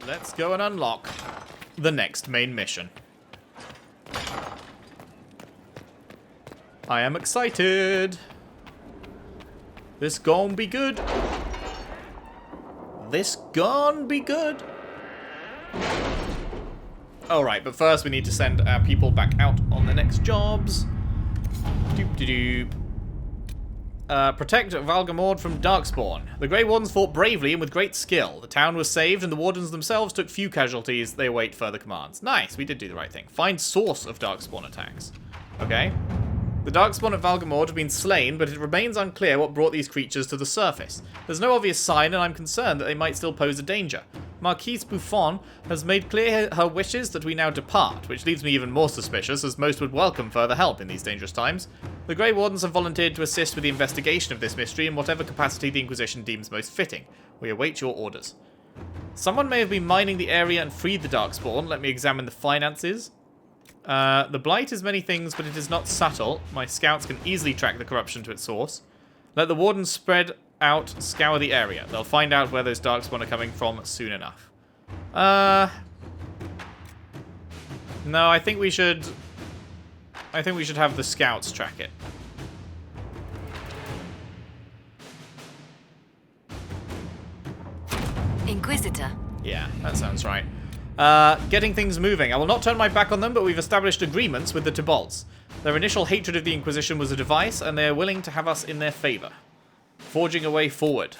let's go and unlock the next main mission. I am excited. This gon' be good. This gon' be good. Alright, but first we need to send our people back out on the next jobs. Doop-de-doop. Protect Valgamord from Darkspawn. The Grey Wardens fought bravely and with great skill. The town was saved and the Wardens themselves took few casualties. They await further commands. Nice, we did do the right thing. Find source of Darkspawn attacks. Okay. The Darkspawn at Valgamord have been slain, but it remains unclear what brought these creatures to the surface. There's no obvious sign, and I'm concerned that they might still pose a danger. Marquise Buffon has made clear her wishes that we now depart, which leaves me even more suspicious, as most would welcome further help in these dangerous times. The Grey Wardens have volunteered to assist with the investigation of this mystery in whatever capacity the Inquisition deems most fitting. We await your orders. Someone may have been mining the area and freed the Darkspawn. Let me examine the finances. The Blight is many things, but it is not subtle. My scouts can easily track the corruption to its source. Let the Wardens spread out, scour the area. They'll find out where those Darkspawn are coming from soon enough. No, I think we should have the scouts track it. Inquisitor. Yeah, that sounds right. Getting things moving. I will not turn my back on them, but we've established agreements with the Tybalts. Their initial hatred of the Inquisition was a device, and they are willing to have us in their favor. Forging a way forward.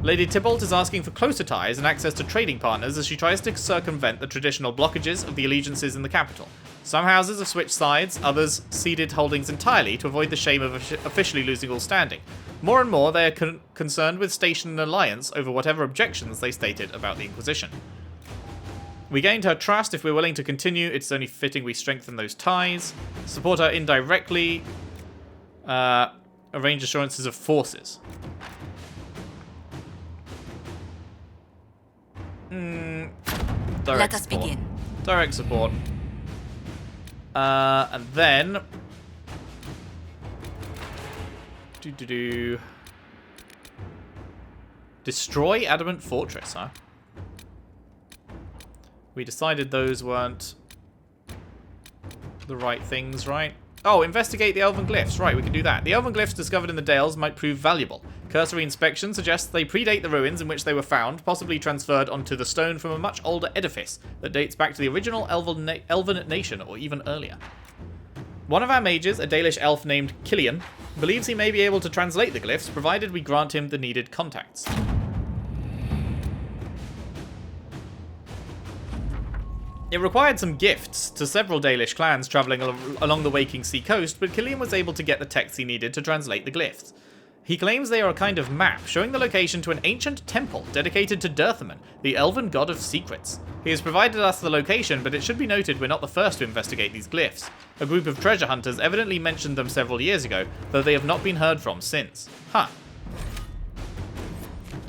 Lady Tybalt is asking for closer ties and access to trading partners as she tries to circumvent the traditional blockages of the allegiances in the capital. Some houses have switched sides, others ceded holdings entirely to avoid the shame of officially losing all standing. More and more, they are concerned with station and alliance over whatever objections they stated about the Inquisition. We gained her trust. If we're willing to continue, it's only fitting we strengthen those ties. Support her indirectly. Arrange assurances of forces. Let us begin. Direct support. And then... Destroy Adamant Fortress, huh? We decided those weren't the right things, right? Oh, investigate the Elven Glyphs. Right, we can do that. The Elven Glyphs discovered in the Dales might prove valuable. Cursory inspection suggests they predate the ruins in which they were found, possibly transferred onto the stone from a much older edifice that dates back to the original Elven nation, or even earlier. One of our mages, a Dalish elf named Killian, believes he may be able to translate the glyphs, provided we grant him the needed contacts. It required some gifts to several Dalish clans travelling along the Waking Sea coast, but Killian was able to get the texts he needed to translate the glyphs. He claims they are a kind of map, showing the location to an ancient temple dedicated to Dirthaman, the elven god of secrets. He has provided us the location, but it should be noted we're not the first to investigate these glyphs. A group of treasure hunters evidently mentioned them several years ago, though they have not been heard from since. Huh.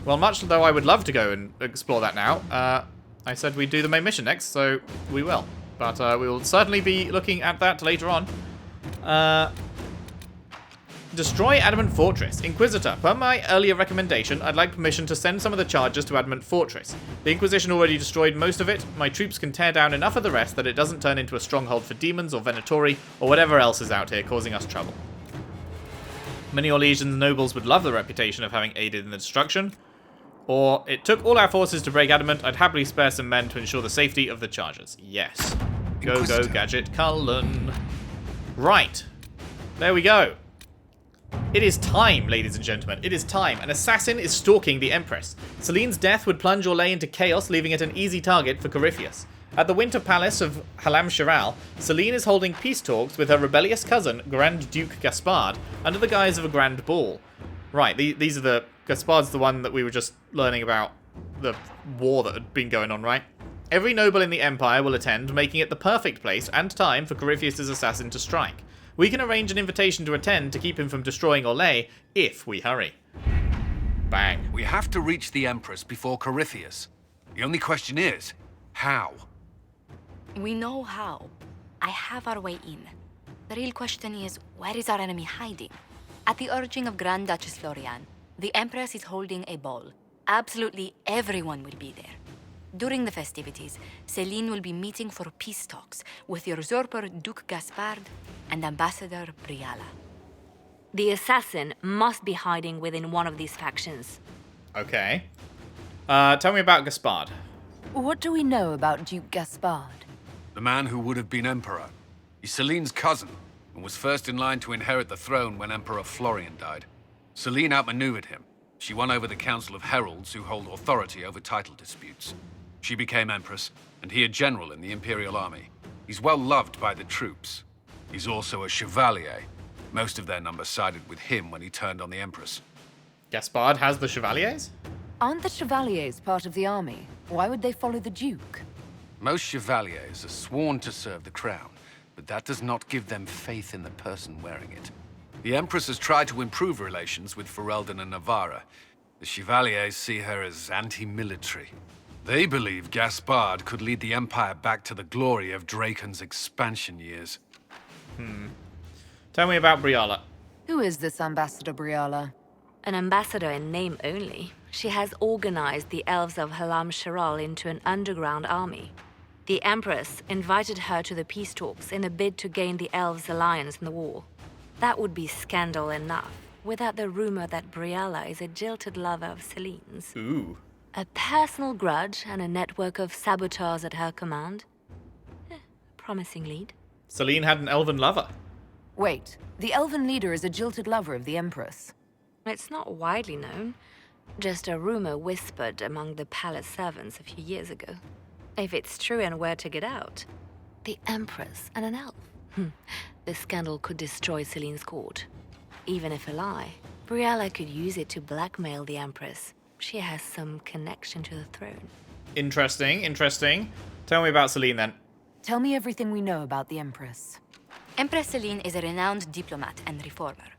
Well, much though I would love to go and explore that now, I said we'd do the main mission next, so we will. But we will certainly be looking at that later on. Destroy Adamant Fortress. Inquisitor, per my earlier recommendation, I'd like permission to send some of the charges to Adamant Fortress. The Inquisition already destroyed most of it. My troops can tear down enough of the rest that it doesn't turn into a stronghold for demons or Venatori or whatever else is out here causing us trouble. Many Orlesian nobles would love the reputation of having aided in the destruction. Or, it took all our forces to break Adamant. I'd happily spare some men to ensure the safety of the charges. Yes. Go, go, Gadget Cullen. Right. There we go. It is time, ladies and gentlemen. It is time. An assassin is stalking the Empress. Celine's death would plunge Orlais into chaos, leaving it an easy target for Corypheus. At the Winter Palace of Halam Shiral, Celine is holding peace talks with her rebellious cousin, Grand Duke Gaspard, under the guise of a grand ball. Right, these are the... Gaspard's the one that we were just learning about the war that had been going on, right? Every noble in the Empire will attend, making it the perfect place and time for Corypheus' assassin to strike. We can arrange an invitation to attend to keep him from destroying Orlais, if we hurry. Bang. We have to reach the Empress before Corypheus. The only question is, how? We know how. I have our way in. The real question is, where is our enemy hiding? At the urging of Grand Duchess Florian, the Empress is holding a ball. Absolutely everyone will be there. During the festivities, Celine will be meeting for peace talks with the usurper Duke Gaspard and Ambassador Briala. The assassin must be hiding within one of these factions. Okay. Tell me about Gaspard. What do we know about Duke Gaspard? The man who would have been Emperor. He's Celine's cousin, and was first in line to inherit the throne when Emperor Florian died. Celine outmaneuvered him. She won over the Council of Heralds, who hold authority over title disputes. She became Empress, and he a general in the Imperial Army. He's well loved by the troops. He's also a Chevalier. Most of their number sided with him when he turned on the Empress. Gaspard has the Chevaliers? Aren't the Chevaliers part of the army? Why would they follow the Duke? Most Chevaliers are sworn to serve the crown, but that does not give them faith in the person wearing it. The Empress has tried to improve relations with Ferelden and Navarra. The Chevaliers see her as anti-military. They believe Gaspard could lead the Empire back to the glory of Draken's expansion years. Tell me about Briala. Who is this Ambassador Briala? An ambassador in name only, she has organized the elves of Halam Sharal into an underground army. The Empress invited her to the peace talks in a bid to gain the elves' alliance in the war. That would be scandal enough, without the rumor that Briala is a jilted lover of Celine's. Ooh. A personal grudge and a network of saboteurs at her command. Promising lead. Celine had an elven lover. Wait, the elven leader is a jilted lover of the Empress. It's not widely known. Just a rumor whispered among the palace servants a few years ago. If it's true and were to get out, the Empress and an elf. The scandal could destroy Celine's court. Even if a lie, Briala could use it to blackmail the Empress. She has some connection to the throne. Interesting, interesting. Tell me about Celine then. Tell me everything we know about the Empress. Empress Celine is a renowned diplomat and reformer.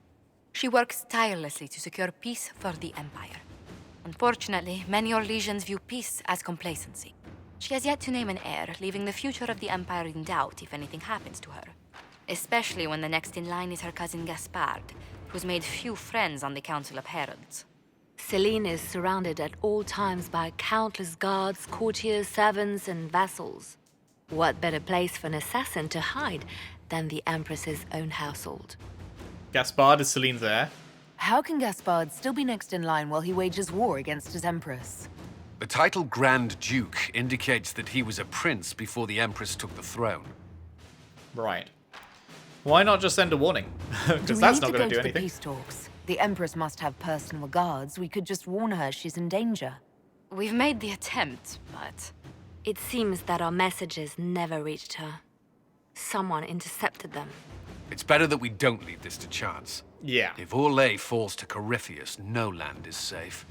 She works tirelessly to secure peace for the Empire. Unfortunately, many Orlesians view peace as complacency. She has yet to name an heir, leaving the future of the Empire in doubt if anything happens to her. Especially when the next in line is her cousin Gaspard, who's made few friends on the Council of Heralds. Celine is surrounded at all times by countless guards, courtiers, servants, and vassals. What better place for an assassin to hide than the Empress's own household? Gaspard is Celine's heir. How can Gaspard still be next in line while he wages war against his Empress? The title Grand Duke indicates that he was a prince before the Empress took the throne. Right. Why not just send a warning? Because that's not going to do anything. The peace talks. The Empress must have personal guards. We could just warn her she's in danger. We've made the attempt, but... It seems that our messages never reached her. Someone intercepted them. It's better that we don't leave this to chance. Yeah. If Orlais falls to Corypheus, no land is safe.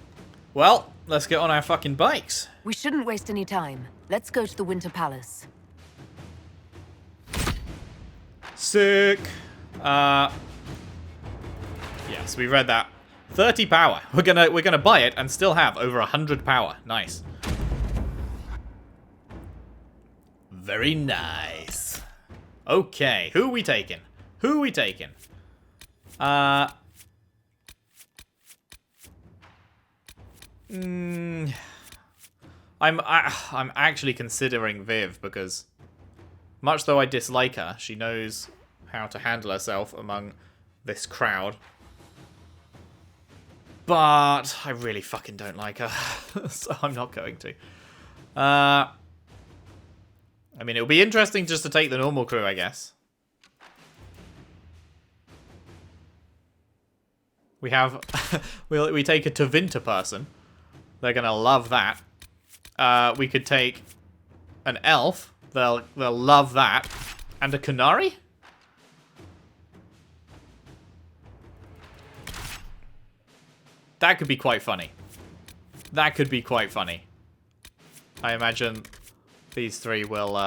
Well, let's get on our fucking bikes. We shouldn't waste any time. Let's go to the Winter Palace. Sick. Yes, we read that. 30 power. We're gonna buy it and still have over 100 power. Nice. Very nice. Okay, who are we taking? Who are we taking? I'm actually considering Viv because much though I dislike her, she knows how to handle herself among this crowd. But I really fucking don't like her, so I'm not going to. I mean, it'll be interesting just to take the normal crew, I guess. We have... we take a Tevinter person. They're gonna love that. We could take an elf. They'll love that. And a Canary? That could be quite funny. That could be quite funny. I imagine these three will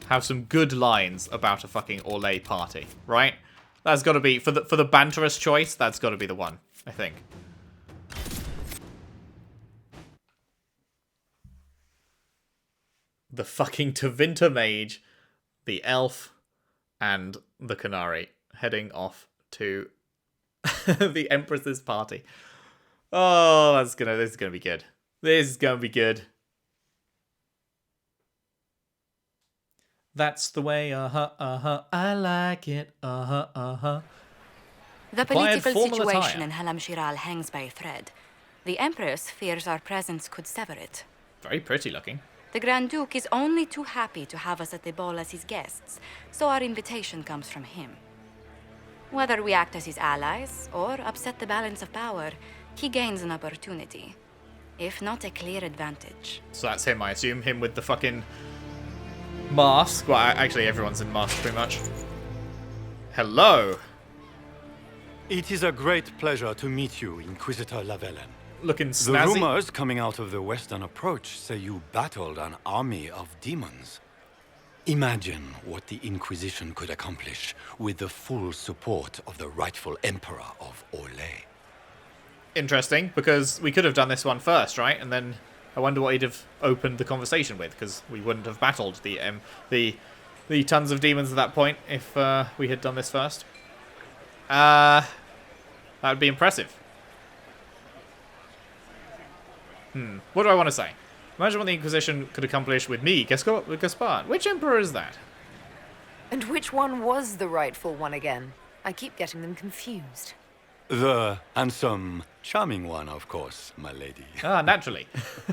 have some good lines about a fucking Orlais party, right? That's got to be for the banterous choice. That's got to be the one, I think. The fucking Tevinter mage, the elf, and the Canary heading off to the Empress's party. Oh, this is gonna be good. This is gonna be good. That's the way, I like it, The Acquired political formal situation attire. in Halam Shiral hangs by a thread. The Empress fears our presence could sever it. Very pretty looking. The Grand Duke is only too happy to have us at the ball as his guests, so our invitation comes from him. Whether we act as his allies or upset the balance of power, he gains an opportunity, if not a clear advantage. So that's him, I assume. Him with the fucking mask. Well, actually, everyone's in mask pretty much. Hello. It is a great pleasure to meet you, Inquisitor Lavellen. Looking The snazzy. rumors coming out of the Western Approach say you battled an army of demons. Imagine what the Inquisition could accomplish with the full support of the rightful Emperor of Orlais. Interesting, because we could have done this one first, right? And then I wonder what he'd have opened the conversation with, because we wouldn't have battled the tons of demons at that point if we had done this first. That would be impressive. What do I want to say? Imagine what the Inquisition could accomplish with me, Gaspard. Which Emperor is that? And which one was the rightful one again? I keep getting them confused. The handsome, charming one, of course, my lady. Ah, naturally.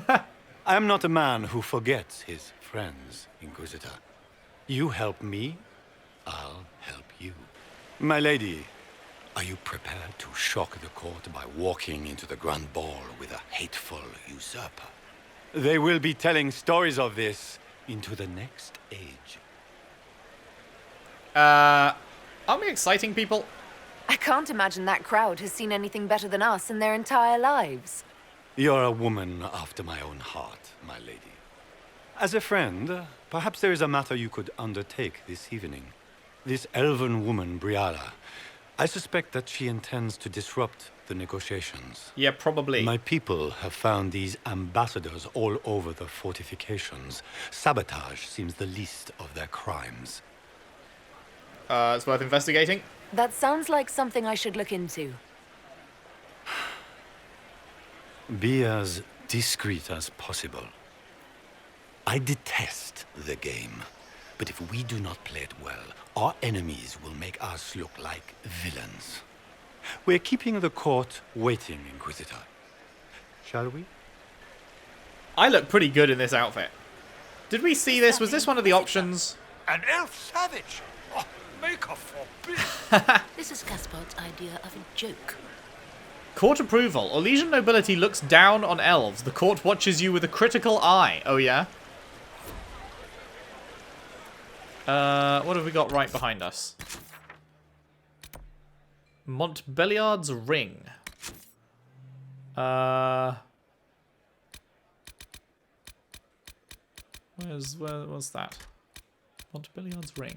I am not a man who forgets his friends, Inquisitor. You help me, I'll help you. My lady, are you prepared to shock the court by walking into the Grand Ball with a hateful usurper? They will be telling stories of this into the next age. Aren't we exciting people? I can't imagine that crowd has seen anything better than us in their entire lives. You're a woman after my own heart, my lady. As a friend, perhaps there is a matter you could undertake this evening. This elven woman, Briala, I suspect that she intends to disrupt the negotiations. Yeah, probably. My people have found these ambassadors all over the fortifications. Sabotage seems the least of their crimes. It's worth investigating. That sounds like something I should look into. Be as discreet as possible. I detest the game, but if we do not play it well, our enemies will make us look like villains. We're keeping the court waiting, Inquisitor. Shall we? I look pretty good in this outfit. Did we see this? Was this one of the options? An elf savage? Oh, make her forbid. This is Gaspard's idea of a joke. Court approval. Orlesian nobility looks down on elves. The court watches you with a critical eye. Oh, yeah? What have we got right behind us? Montbeliard's ring. Where was that? Montbeliard's ring.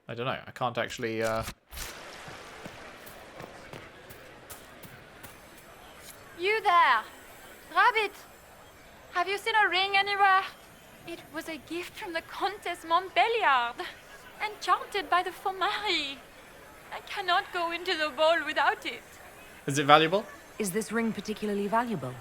I don't know. I can't actually, You there! Rabbit! Have you seen a ring anywhere? It was a gift from the Countess Montbeliard, enchanted by the Fomari. I cannot go into the ball without it. Is it valuable? Is this ring particularly valuable?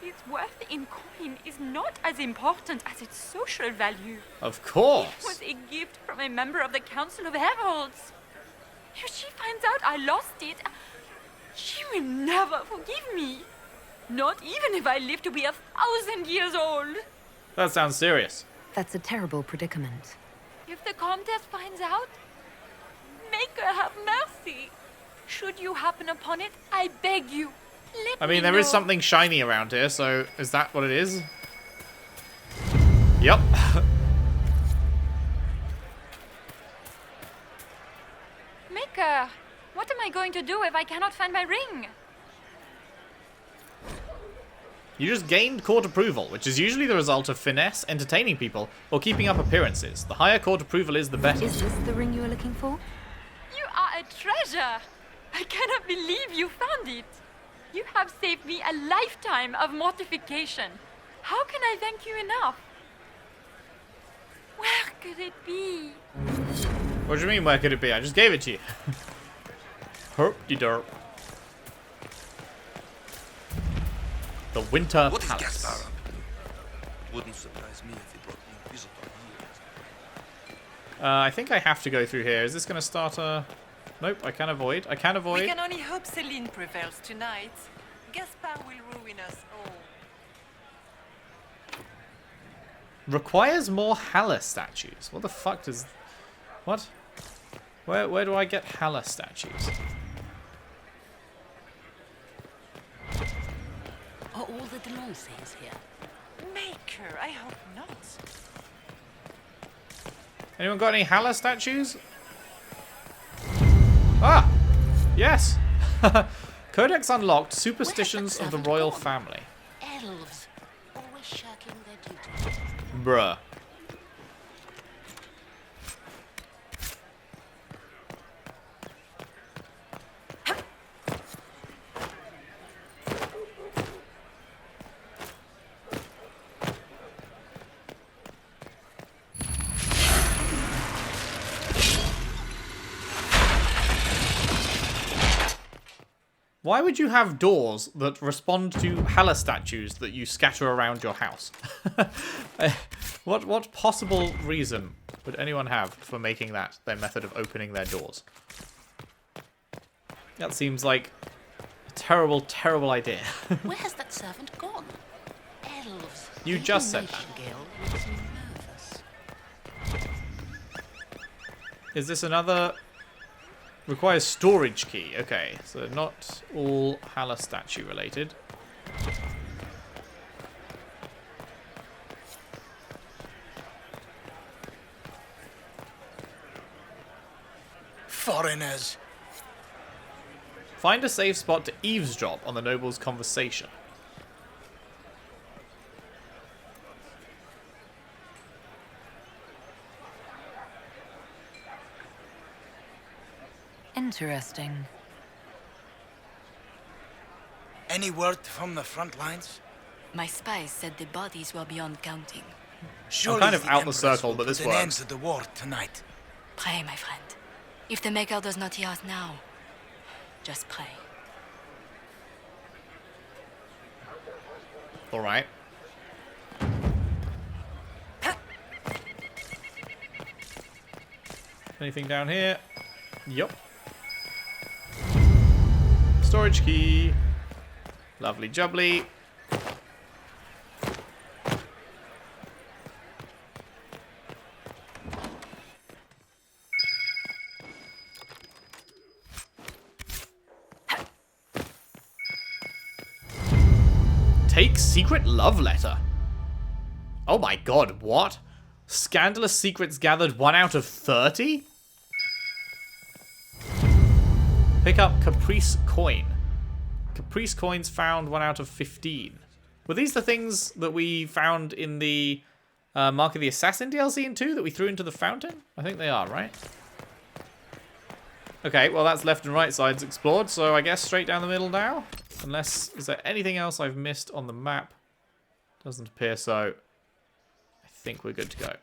Its worth in coin is not as important as its social value. Of It course. was a gift from a member of the Council of Heralds. If she finds out I lost it, she will never forgive me. Not even if I live to be 1,000 years old. That sounds serious. That's a terrible predicament. If the Comtesse finds out, make her have mercy. Should you happen upon it, I beg you, let I me mean, there is know. something shiny around here, so is that what it is? Yep. Maker, what am I going to do if I cannot find my ring? You just gained court approval, which is usually the result of finesse, entertaining people, or keeping up appearances. The higher court approval is, the better. Is this the ring you were looking for? You are a treasure. I cannot believe you found it. You have saved me a lifetime of mortification. How can I thank you enough? Where could it be? What do you mean, where could it be? I just gave it to you. Herp-de-derp. The Winter What is Palace. Gaspar up to? Wouldn't surprise me if he brought the Inquisitor here. I think I have to go through here. Is this going to start a... Nope, I can avoid. I can avoid. We can only hope Celine prevails tonight. Gaspar will ruin us all. Requires more Hala statues. What the fuck does... What? Where do I get Hala statues? Are all the Delancey's here? Maker, I hope not. Anyone got any Hala statues? Ah! Yes! Codex unlocked. Superstitions of the royal family. Elves, always shirking their duty. Bruh. Why would you have doors that respond to Hala statues that you scatter around your house? What possible reason would anyone have for making that their method of opening their doors? That seems like a terrible, terrible idea. Where has that servant gone? Elves. You just said that. Nightingale makes me nervous. Is this another... Requires storage key. Okay, so not all Hala statue related. Foreigners. Find a safe spot to eavesdrop on the noble's conversation. Interesting. Any word from the front lines? My spies said the bodies were beyond counting. Surely kind of the out the Empress circle, will but this put an end works. to the war tonight. Pray, my friend. If the Maker does not hear us now, just pray. Alright. Anything down here? Yup. Storage key. Lovely jubbly. Take secret love letter. Oh my god, what? Scandalous secrets gathered 1 out of 30? Pick up Caprice coin. Caprice coins found 1 out of 15. Were these the things that we found in the Mark of the Assassin DLC in 2 that we threw into the fountain? I think they are, right? Okay, well that's left and right sides explored, so I guess straight down the middle now? Unless, is there anything else I've missed on the map? Doesn't appear so. I think we're good to go.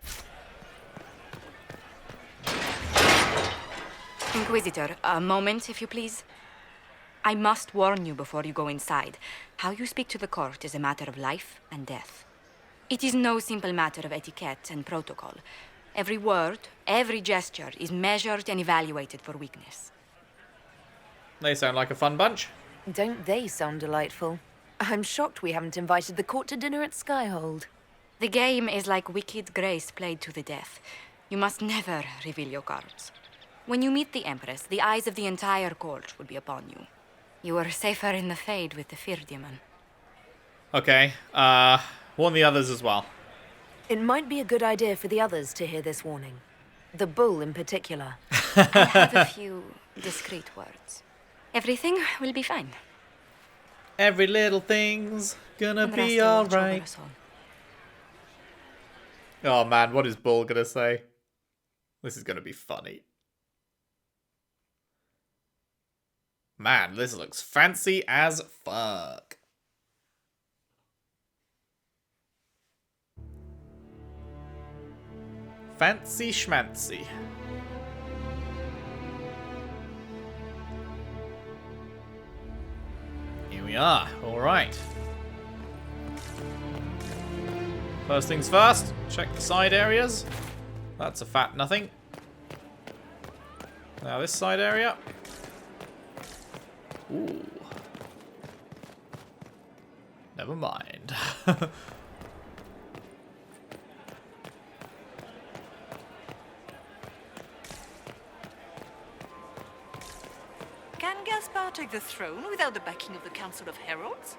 Inquisitor, a moment, if you please. I must warn you before you go inside. How you speak to the court is a matter of life and death. It is no simple matter of etiquette and protocol. Every word, every gesture is measured and evaluated for weakness. They sound like a fun bunch. Don't they sound delightful? I'm shocked we haven't invited the court to dinner at Skyhold. The game is like Wicked Grace played to the death. You must never reveal your cards. When you meet the Empress, the eyes of the entire court will be upon you. You are safer in the Fade with the Fear Demon. Okay, warn the others as well. It might be a good idea for the others to hear this warning. The bull in particular. I have a few discreet words. Everything will be fine. Every little thing's gonna And be Rasta will watch over alright. us all. Oh man, what is Bull gonna say? This is gonna be funny. Man, this looks fancy as fuck. Fancy schmancy. we are. Alright. First things first, check the side areas. That's a fat nothing. Now this side area. Ooh. Never mind. Can Gaspar take the throne without the backing of the Council of Heralds?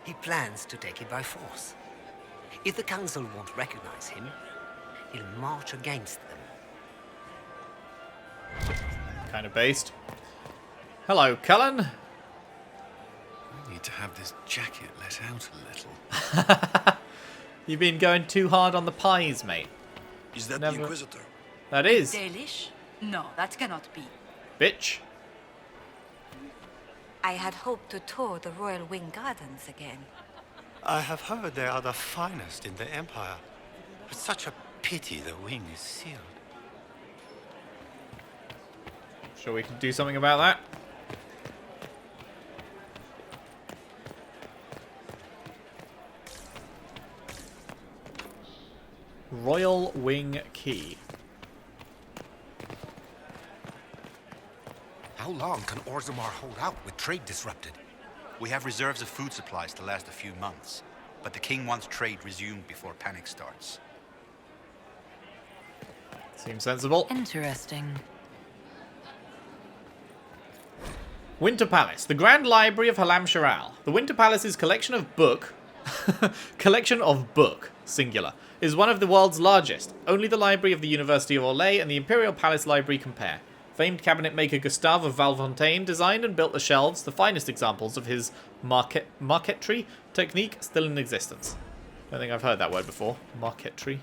He plans to take it by force. If the Council won't recognize him, he'll march against them. Kind of based. Hello, Cullen. I need to have this jacket let out a little. You've been going too hard on the pies, mate. Is that Never- the Inquisitor? That is. Delish? No, that cannot be. Bitch. I had hoped to tour the Royal Wing Gardens again. I have heard they are the finest in the Empire. It's such a pity the wing is sealed. Sure we can do something about that? Royal Wing Key. How long can Orzammar hold out with trade disrupted? We have reserves of food supplies to last a few months, but the king wants trade resumed before panic starts. Seems sensible. Interesting. Winter Palace, the Grand Library of Halam Sharal. The Winter Palace's collection of book, singular, is one of the world's largest. Only the Library of the University of Orlais and the Imperial Palace Library compare. Famed cabinet maker Gustave of Valfontaine designed and built the shelves, the finest examples of his marquetry technique still in existence. I don't think I've heard that word before. Marquetry.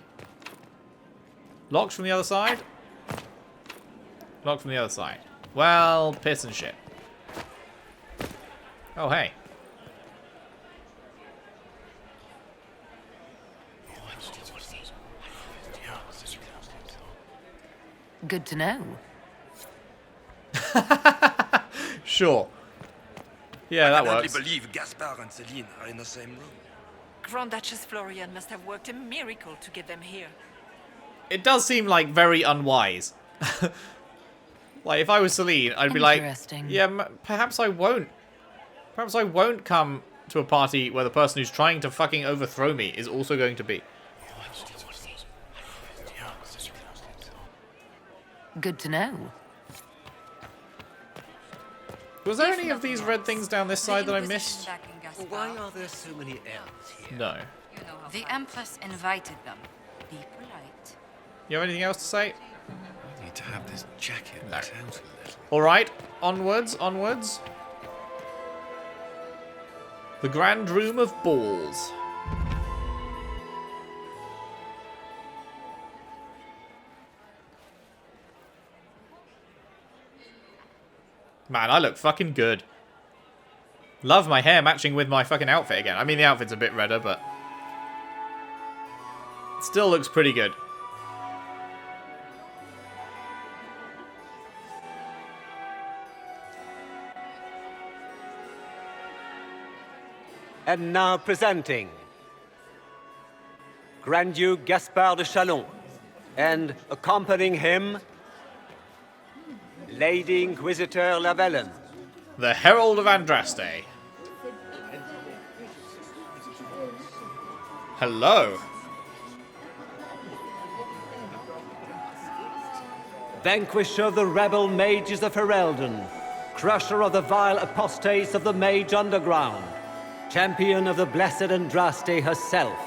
Locked from the other side? Locked from the other side. Well, piss and shit. Oh, hey. Good to know. Sure. Yeah, that I can works. hardly believe Gaspar and Celine are in the same room. Grand Duchess Florian must have worked a miracle to get them here. It does seem like very unwise. Like if I was Celine, I'd be like, Interesting. yeah, perhaps I won't. Perhaps I won't come to a party where the person who's trying to fucking overthrow me is also going to be. Good to know. Was there any of these red things down this side that I missed? Why are there so many elves here? No. The Empress invited them. Be polite. You have anything else to say? I need to have this jacket let out a little. Alright, onwards, onwards. The Grand Room of Balls. Man, I look fucking good. Love my hair matching with my fucking outfit again. I mean, the outfit's a bit redder, but it still looks pretty good. And now presenting Grand Duke Gaspard de Chalon, and accompanying him, Lady Inquisitor Lavellen. The Herald of Andraste. Hello. Vanquisher of the rebel mages of Ferelden, crusher of the vile apostates of the Mage Underground, champion of the blessed Andraste herself.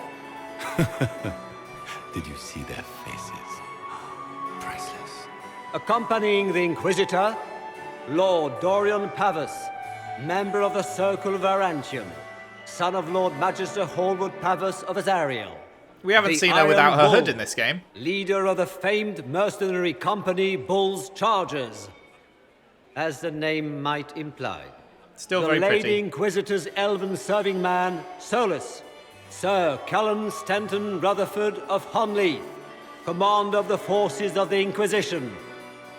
Did you see their faces? Priceless. Accompanying the Inquisitor, Lord Dorian Pavus, member of the Circle of Arantium, son of Lord Magister Hallwood Pavus of Azariel. We haven't The seen her Iron without her Bull, hood in this game. Leader of the famed mercenary company Bull's Chargers, as the name might imply. Still the very Lady pretty. Inquisitor's elven serving man, Solus, Sir Cullen Stanton Rutherford of Honleith, commander of the forces of the Inquisition,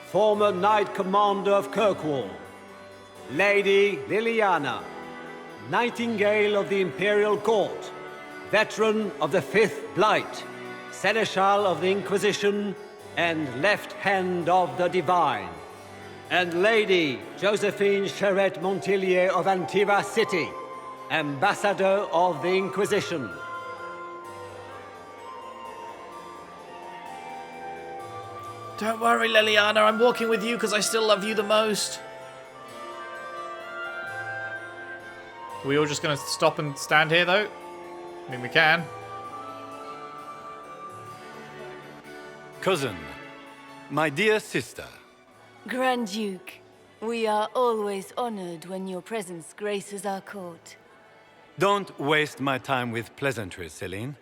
former Knight Commander of Kirkwall. Lady Liliana, Nightingale of the Imperial Court, veteran of the Fifth Blight, Seneschal of the Inquisition, and Left Hand of the Divine. And Lady Josephine Charette Montillier of Antiva City, Ambassador of the Inquisition. Don't worry, Liliana, I'm walking with you because I still love you the most. Are we all just going to stop and stand here, though? I mean, we can. Cousin, my dear sister. Grand Duke, we are always honored when your presence graces our court. Don't waste my time with pleasantries, Celine.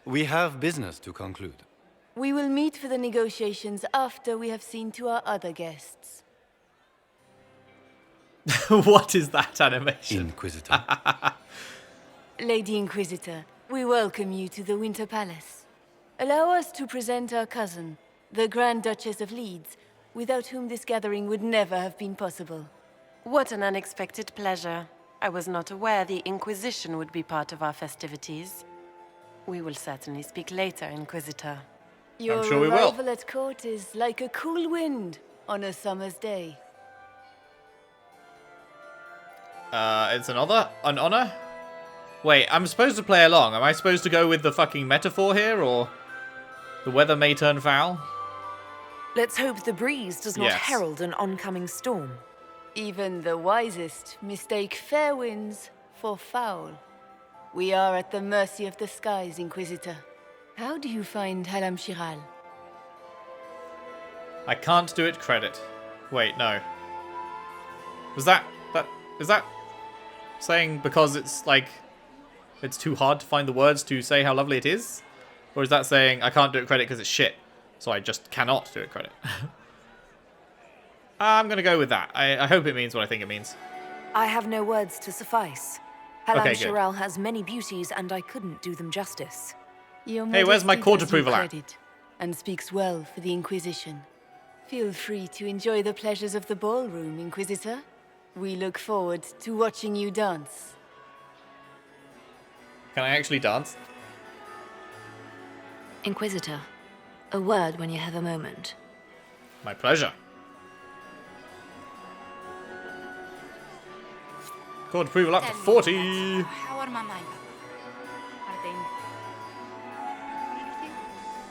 We have business to conclude. We will meet for the negotiations after we have seen to our other guests. What is that animation? Inquisitor. Lady Inquisitor, we welcome you to the Winter Palace. Allow us to present our cousin, the Grand Duchess of Leeds, without whom this gathering would never have been possible. What an unexpected pleasure. I was not aware the Inquisition would be part of our festivities. We will certainly speak later, Inquisitor. Your I'm sure we will. arrival at court is like a cool wind on a summer's day. It's an honor? Wait, I'm supposed to play along. Am I supposed to go with the fucking metaphor here, or the weather may turn foul? Let's hope the breeze does not Yes. herald an oncoming storm. Even the wisest mistake fair winds for foul. We are at the mercy of the skies, Inquisitor. How do you find Halam Shiral? I can't do it credit. Wait, no. Is that saying because it's like it's too hard to find the words to say how lovely it is? Or is that saying I can't do it credit because it's shit, so I just cannot do it credit? I'm gonna go with that. I hope it means what I think it means. I have no words to suffice. Halam Okay, good. Shiral has many beauties, and I couldn't do them justice. Your Hey, where's my Majesty court does you approval at? credit and speaks well for the Inquisition. Feel free to enjoy the pleasures of the ballroom, Inquisitor. We look forward to watching you dance. Can I actually dance? Inquisitor, a word when you have a moment. My pleasure. Court approval up to 40. How are my mind? Are they...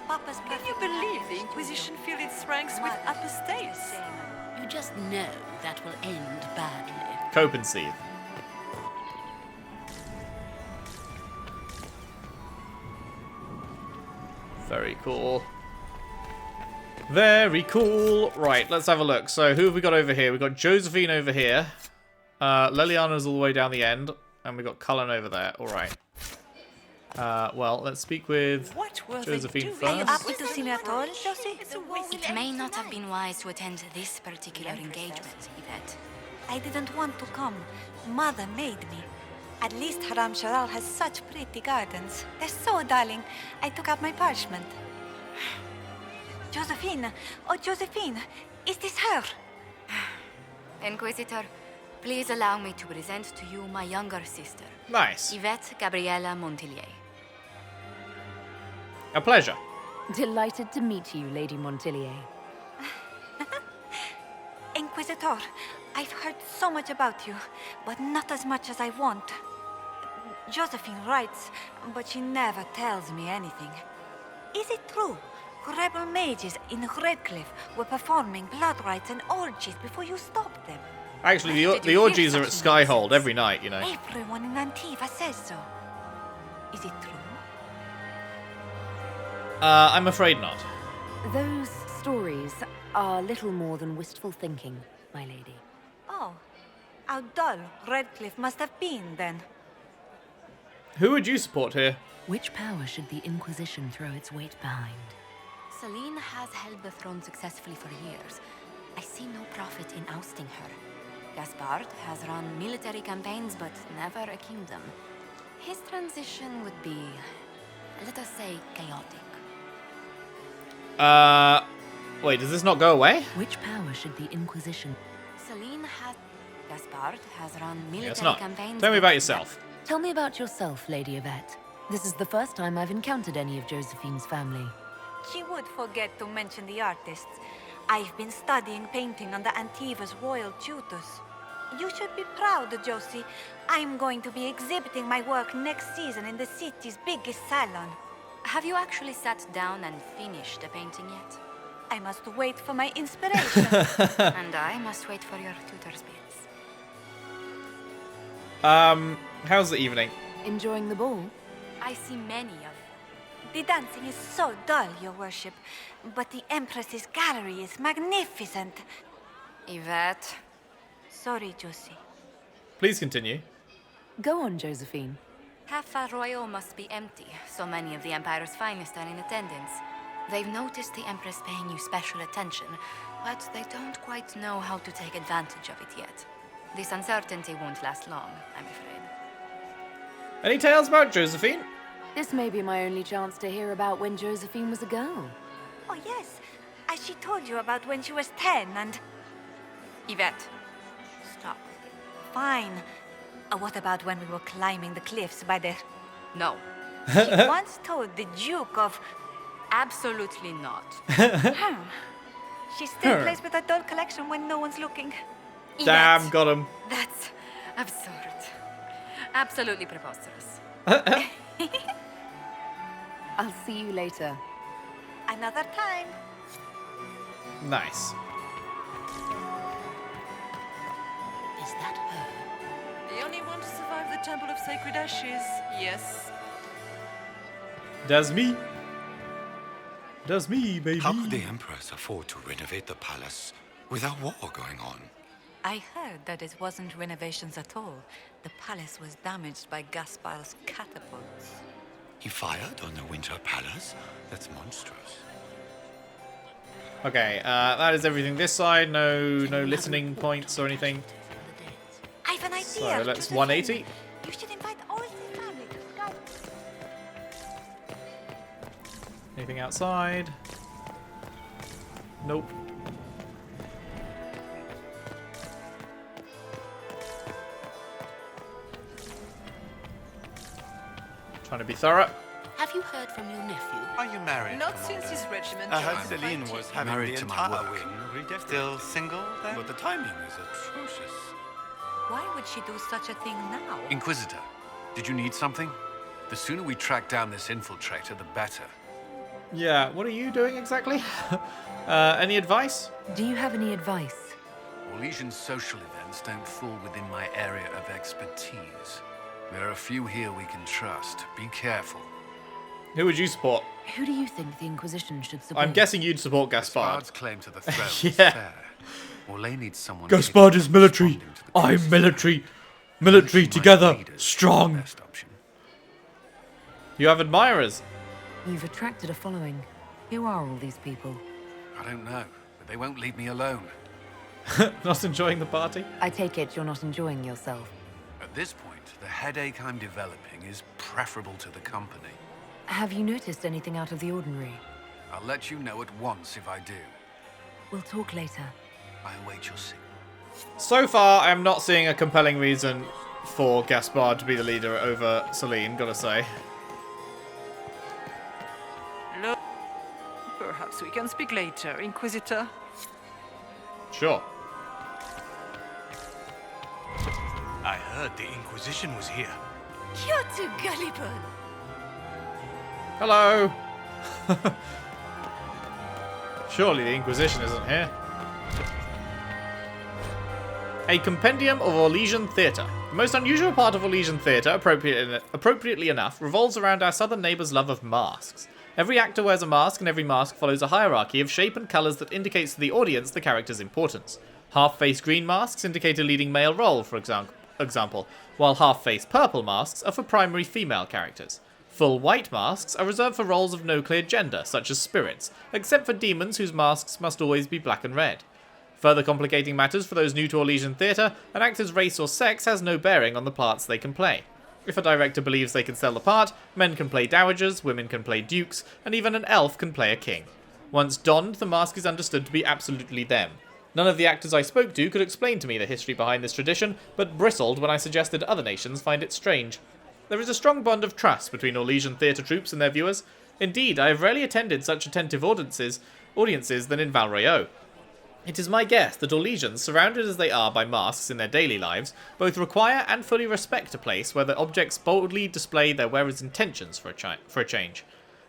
Papa's Can you believe the Inquisition filled its ranks with apostates? You just know that will end badly. Cope and seethe. Very cool. Very cool. Right, let's have a look. So who have we got over here? We've got Josephine over here. Liliana's all the way down the end. And we've got Cullen over there. Alright. Well, let's speak with Josephine first. Are you up to see me at all, Josie? It may not have been wise to attend this particular engagement, Yvette. I didn't want to come. Mother made me. At least Haram Sharal has such pretty gardens. They're so darling. I took out my parchment. Josephine! Oh, Josephine! Is this her? Inquisitor, please allow me to present to you my younger sister. Nice. Yvette Gabriella Montillier. A pleasure. Delighted to meet you, Lady Montillier. Inquisitor, I've heard so much about you, but not as much as I want. Josephine writes, but she never tells me anything. Is it true? Rebel mages in Redcliffe were performing blood rites and orgies before you stopped them. Actually, Did the you orgies hear are at such Skyhold every night, you know. Everyone in Antiva says so. Is it true? I'm afraid not. Those stories are little more than wistful thinking, my lady. Oh, how dull Redcliffe must have been then. Who would you support here? Which power should the Inquisition throw its weight behind? Celine has held the throne successfully for years. I see no profit in ousting her. Gaspard has run military campaigns, but never a kingdom. His transition would be, let us say, chaotic. Wait, does this not go away? Which power should the Inquisition... Celine has... Gaspard has run Yeah, military it's not. campaigns. Tell me about yourself. Tell me about yourself, Lady Yvette. This is the first time I've encountered any of Josephine's family. She would forget to mention the artists. I've been studying painting under Antiva's royal tutors. You should be proud, Josie. I'm going to be exhibiting my work next season in the city's biggest salon. Have you actually sat down and finished a painting yet? I must wait for my inspiration. And I must wait for your tutor's bills. How's the evening? Enjoying the ball? I see many of. The dancing is so dull, your worship. But the Empress's gallery is magnificent. Yvette. Sorry, Josie. Please continue. Go on, Josephine. Half Royal must be empty. So many of the Empire's finest are in attendance. They've noticed the Empress paying you special attention, but they don't quite know how to take advantage of it yet. This uncertainty won't last long, I'm afraid. Any tales about Josephine? This may be my only chance to hear about when Josephine was a girl. Oh, yes. As she told you about when she was 10 and... Yvette. Stop. Fine. What about when we were climbing the cliffs by the... No. She once told the Duke of... Absolutely not. She still plays with her doll collection when no one's looking. Damn, Yvette. got him. That's absurd. Absolutely preposterous. I'll see you later. Another time. Nice. Is that her? The only one to survive the Temple of Sacred Ashes, yes. That's me. That's me, baby. How could the Empress afford to renovate the palace without war going on? I heard that it wasn't renovations at all. The palace was damaged by Gaspard's catapults. He fired on the Winter Palace? That's monstrous. Okay, that is everything this side. No listening points or anything. I have an idea. So let's Josephine. 180. You should invite all the family to Scout. Anything outside? Nope. Trying to be thorough. Have you heard from your nephew? Are you married? Not since his regiment. I heard Celine was having Married the to my entire work. wing redecorated. Still single, then? But the timing is atrocious. Why would she do such a thing now? Inquisitor, did you need something? The sooner we track down this infiltrator, the better. Yeah, what are you doing exactly? Any advice? Do you have any advice? Orlesian's social events don't fall within my area of expertise. There are a few here we can trust. Be careful. Who would you support? Who do you think the Inquisition should support? I'm guessing you'd support Gaspard. Gaspard's claim to the throne is Yeah. fair. Orlais needs someone Gaspard is military. I'm military. Military together. Strong. best option. You have admirers. You've attracted a following. Who are all these people? I don't know, but they won't leave me alone. Not enjoying the party? I take it you're not enjoying yourself. At this point, the headache I'm developing is preferable to the company. Have you noticed anything out of the ordinary? I'll let you know at once if I do. We'll talk later. I await your signal. So far, I'm not seeing a compelling reason for Gaspard to be the leader over Celine, gotta say. Look. Perhaps we can speak later, Inquisitor. Sure. I heard the Inquisition was here. You're too gullible. Hello. Surely the Inquisition isn't here. A compendium of Orlesian theatre. The most unusual part of Orlesian theatre, appropriately enough, revolves around our southern neighbour's love of masks. Every actor wears a mask, and every mask follows a hierarchy of shape and colours that indicates to the audience the character's importance. Half-face green masks indicate a leading male role, for example, while half-face purple masks are for primary female characters. Full white masks are reserved for roles of no clear gender, such as spirits, except for demons whose masks must always be black and red. Further complicating matters for those new to Orlesian theatre, an actor's race or sex has no bearing on the parts they can play. If a director believes they can sell the part, men can play dowagers, women can play dukes, and even an elf can play a king. Once donned, the mask is understood to be absolutely them. None of the actors I spoke to could explain to me the history behind this tradition, but bristled when I suggested other nations find it strange. There is a strong bond of trust between Orlesian theatre troops and their viewers. Indeed, I have rarely attended such attentive audiences than in Val Royeaux. It is my guess that Orlesians, surrounded as they are by masks in their daily lives, both require and fully respect a place where the objects boldly display their wearers' intentions for a change.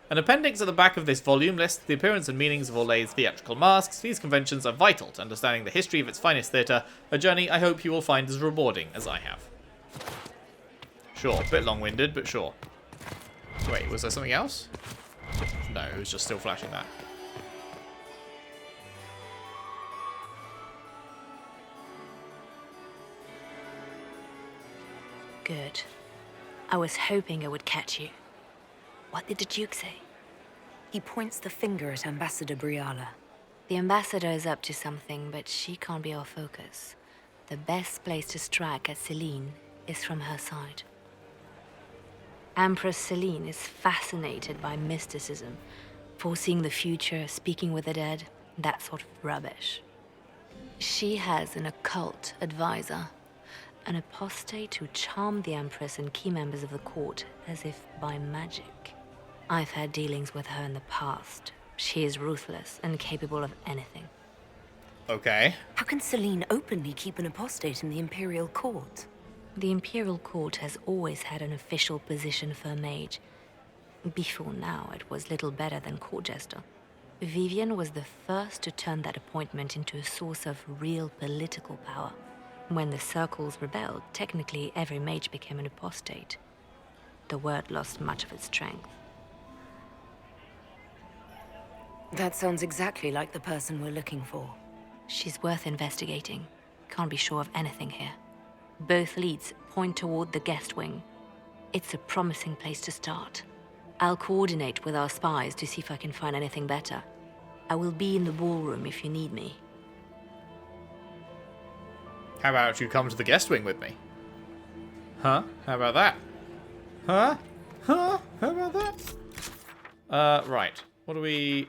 An appendix at the back of this volume lists the appearance and meanings of Orlay's theatrical masks. These conventions are vital to understanding the history of its finest theatre, a journey I hope you will find as rewarding as I have. Sure, a bit long-winded, but sure. Wait, was there something else? No, it was just still flashing that. Good. I was hoping I would catch you. What did the Duke say? He points the finger at Ambassador Briala. The Ambassador is up to something, but she can't be our focus. The best place to strike at Celine is from her side. Empress Celine is fascinated by mysticism, foreseeing the future, speaking with the dead, that sort of rubbish. She has an occult advisor, an apostate who charmed the Empress and key members of the court as if by magic. I've had dealings with her in the past. She is ruthless and capable of anything. Okay. How can Celine openly keep an apostate in the Imperial Court? The Imperial Court has always had an official position for a mage. Before now, it was little better than court jester. Vivian was the first to turn that appointment into a source of real political power. When the circles rebelled, technically every mage became an apostate. The word lost much of its strength. That sounds exactly like the person we're looking for. She's worth investigating. Can't be sure of anything here. Both leads point toward the guest wing. It's a promising place to start. I'll coordinate with our spies to see if I can find anything better. I will be in the ballroom if you need me. How about you come to the guest wing with me? Huh? How about that? Huh? Huh? How about that? Right. What do we...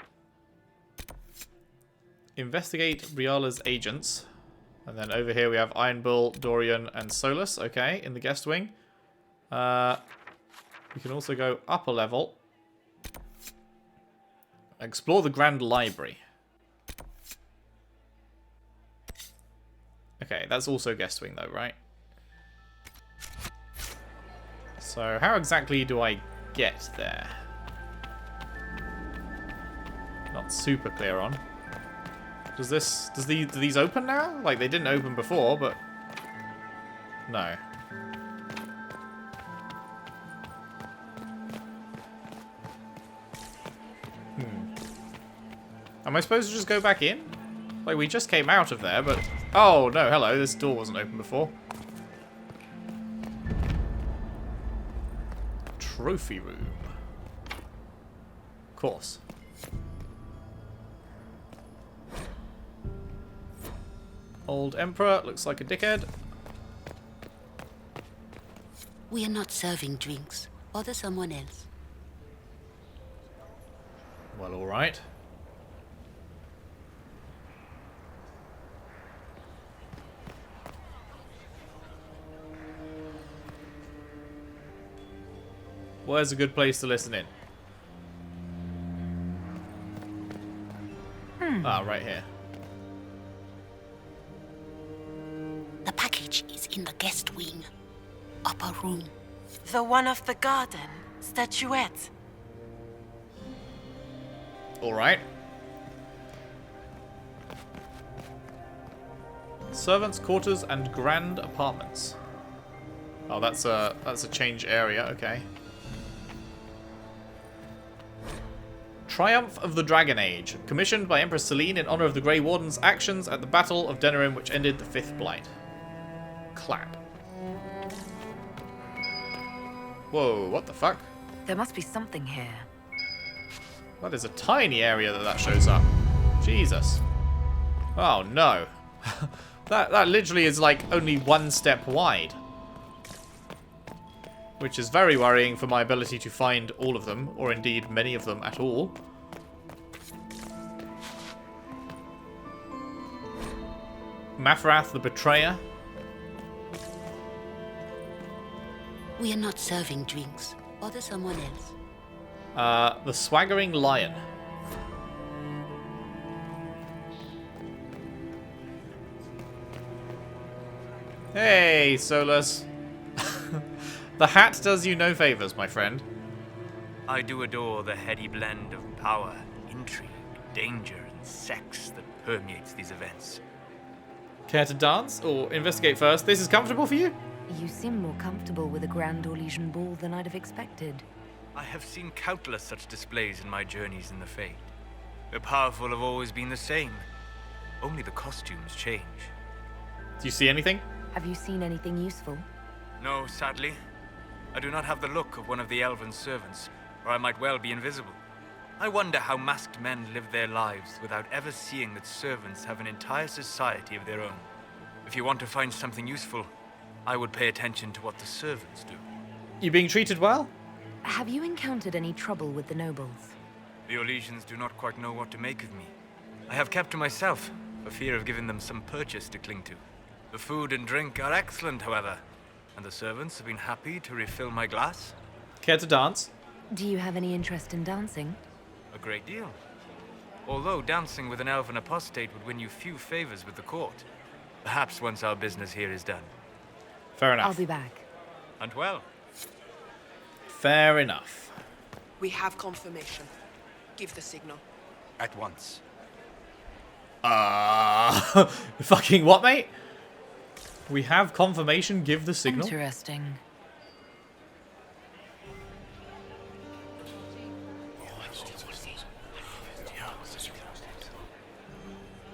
Investigate Briala's agents. And then over here we have Iron Bull, Dorian, and Solus. Okay, in the guest wing. We can also go up a level. Explore the Grand Library. Okay, that's also guest wing though, right? So how exactly do I get there? Not super clear on. Do these open now? Like, they didn't open before, but... No. Am I supposed to just go back in? Like, we just came out of there, but... Oh, no, hello, this door wasn't open before. Trophy room. Of course. Old Emperor looks like a dickhead. We are not serving drinks. Order someone else. Well, alright. Where's a good place to listen in? Ah, right here. The package is in the guest wing. Upper room. The one of the garden. Statuette. Alright. Servants' quarters and grand apartments. Oh, that's a change area, okay. Triumph of the Dragon Age, commissioned by Empress Celine in honor of the Grey Warden's actions at the Battle of Denerim, which ended the Fifth Blight. Clap. Whoa, what the fuck? There must be something here. That is a tiny area that shows up. Jesus. Oh no. that literally is like only one step wide. Which is very worrying for my ability to find all of them, or indeed many of them at all. Mafrath the Betrayer. We are not serving drinks. Order someone else. The Swaggering Lion. Hey, Solus. The hat does you no favors, my friend. I do adore the heady blend of power, intrigue, danger, and sex that permeates these events. Care to dance or investigate first? This is comfortable for you? You seem more comfortable with a Grand Orlesian ball than I'd have expected. I have seen countless such displays in my journeys in the Fade. The powerful have always been the same. Only the costumes change. Do you see anything? Have you seen anything useful? No, sadly. I do not have the look of one of the elven servants, or I might well be invisible. I wonder how masked men live their lives without ever seeing that servants have an entire society of their own. If you want to find something useful, I would pay attention to what the servants do. You being treated well? Have you encountered any trouble with the nobles? The Orlesians do not quite know what to make of me. I have kept to myself, for fear of giving them some purchase to cling to. The food and drink are excellent, however, and the servants have been happy to refill my glass. Care to dance? Do you have any interest in dancing? A great deal. Although dancing with an elven apostate would win you few favors with the court. Perhaps once our business here is done. Fair enough. I'll be back. And well. Fair enough. We have confirmation. Give the signal. At once. Fucking what, mate? We have confirmation, give the signal. Interesting.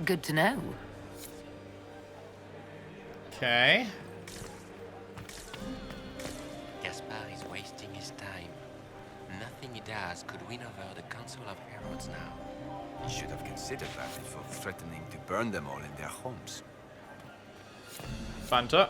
Good to know. Okay. Gaspar is wasting his time. Nothing he does could win over the Council of Heralds now. He should have considered that before threatening to burn them all in their homes. Fanta.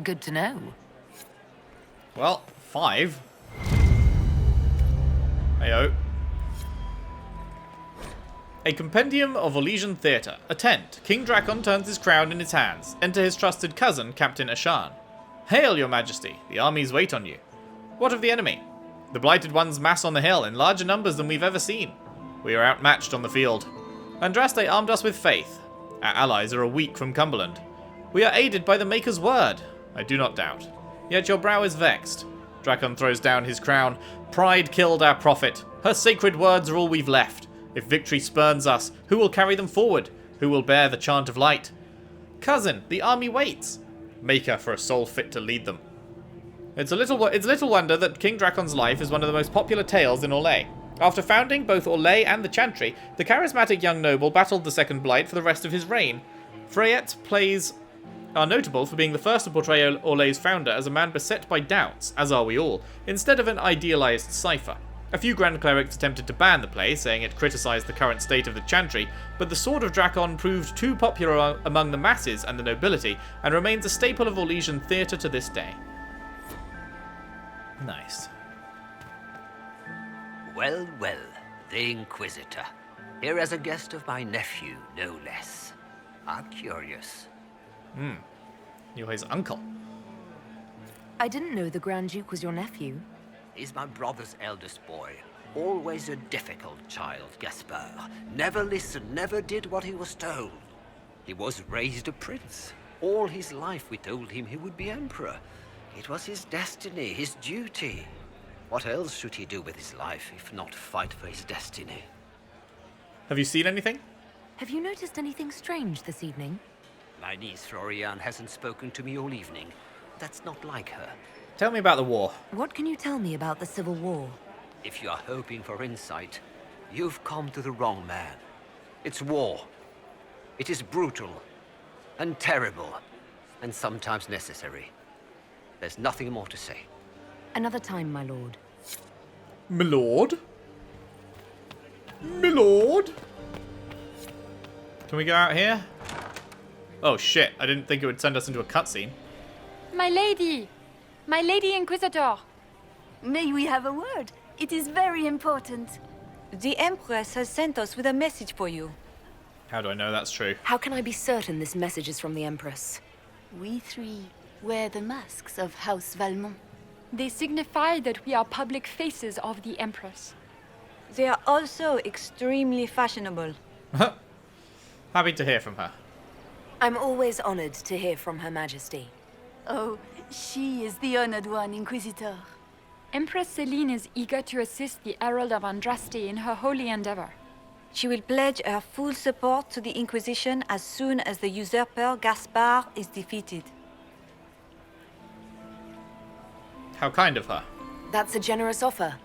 Good to know. Well, 5. Heyo. A compendium of Orlesian theatre. Attend. King Drakon turns his crown in his hands. Enter his trusted cousin, Captain Ashan. Hail, your majesty. The armies wait on you. What of the enemy? The blighted ones mass on the hill in larger numbers than we've ever seen. We are outmatched on the field. Andraste armed us with faith. Our allies are a week from Cumberland. We are aided by the Maker's word. I do not doubt. Yet your brow is vexed. Drakon throws down his crown. Pride killed our prophet. Her sacred words are all we've left. If victory spurns us, who will carry them forward? Who will bear the chant of light? Cousin, the army waits. Maker for a soul fit to lead them. It's little wonder that King Drakon's life is one of the most popular tales in Orlais. After founding both Orlais and the Chantry, the charismatic young noble battled the Second Blight for the rest of his reign. Freyet's plays are notable for being the first to portray Orlais' founder as a man beset by doubts, as are we all, instead of an idealized cipher. A few Grand Clerics attempted to ban the play, saying it criticized the current state of the Chantry, but the Sword of Drakon proved too popular among the masses and the nobility, and remains a staple of Orlesian theatre to this day. Nice. Well, well, the Inquisitor. Here as a guest of my nephew, no less. I'm curious. You're his uncle. I didn't know the Grand Duke was your nephew. He's my brother's eldest boy. Always a difficult child, Gaspar. Never listened, never did what he was told. He was raised a prince. All his life we told him he would be emperor. It was his destiny, his duty. What else should he do with his life if not fight for his destiny? Have you seen anything? Have you noticed anything strange this evening? My niece Florian hasn't spoken to me all evening. That's not like her. Tell me about the war. What can you tell me about the Civil War? If you are hoping for insight, you've come to the wrong man. It's war. It is brutal, and terrible, and sometimes necessary. There's nothing more to say. Another time, my lord. My lord? My lord? Can we go out here? Oh shit, I didn't think it would send us into a cutscene. My lady! My lady Inquisitor! May we have a word? It is very important. The Empress has sent us with a message for you. How do I know that's true? How can I be certain this message is from the Empress? We three wear the masks of House Valmont. They signify that we are public faces of the Empress. They are also extremely fashionable. Happy to hear from her. I'm always honored to hear from Her Majesty. Oh, she is the honored one, Inquisitor. Empress Celine is eager to assist the Herald of Andraste in her holy endeavor. She will pledge her full support to the Inquisition as soon as the usurper Gaspard is defeated. How kind of her. That's a generous offer.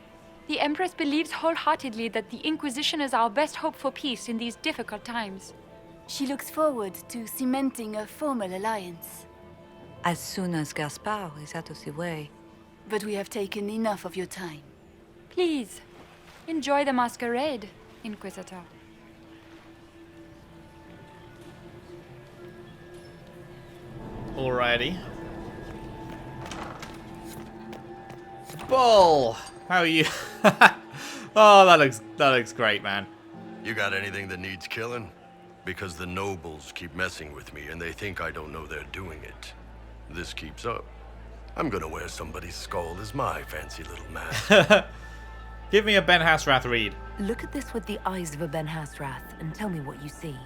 The Empress believes wholeheartedly that the Inquisition is our best hope for peace in these difficult times. She looks forward to cementing a formal alliance. As soon as Gaspard is out of the way. But we have taken enough of your time. Please, enjoy the masquerade, Inquisitor. Alrighty. Bull! How are you? Oh, that looks great, man. You got anything that needs killing? Because the nobles keep messing with me and they think I don't know they're doing it. This keeps up, I'm gonna wear somebody's skull as my fancy little mask. Give me a Ben Hasrath read. Look at this with the eyes of a Ben Hasrath and tell me what you see.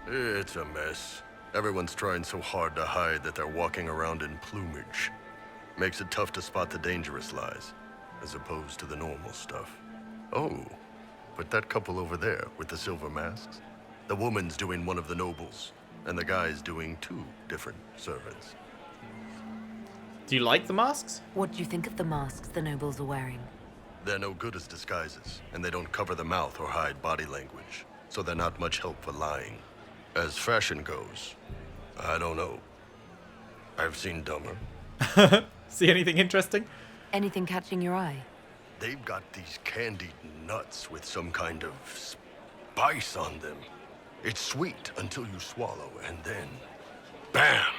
It's a mess. Everyone's trying so hard to hide that they're walking around in plumage. Makes it tough to spot the dangerous lies, as opposed to the normal stuff. Oh, but that couple over there with the silver masks? The woman's doing one of the nobles, and the guy's doing 2 different servants. Do you like the masks? What do you think of the masks the nobles are wearing? They're no good as disguises, and they don't cover the mouth or hide body language, so they're not much help for lying. As fashion goes, I don't know. I've seen dumber. See anything interesting? Anything catching your eye? They've got these candied nuts with some kind of spice on them. It's sweet until you swallow, and then, bam!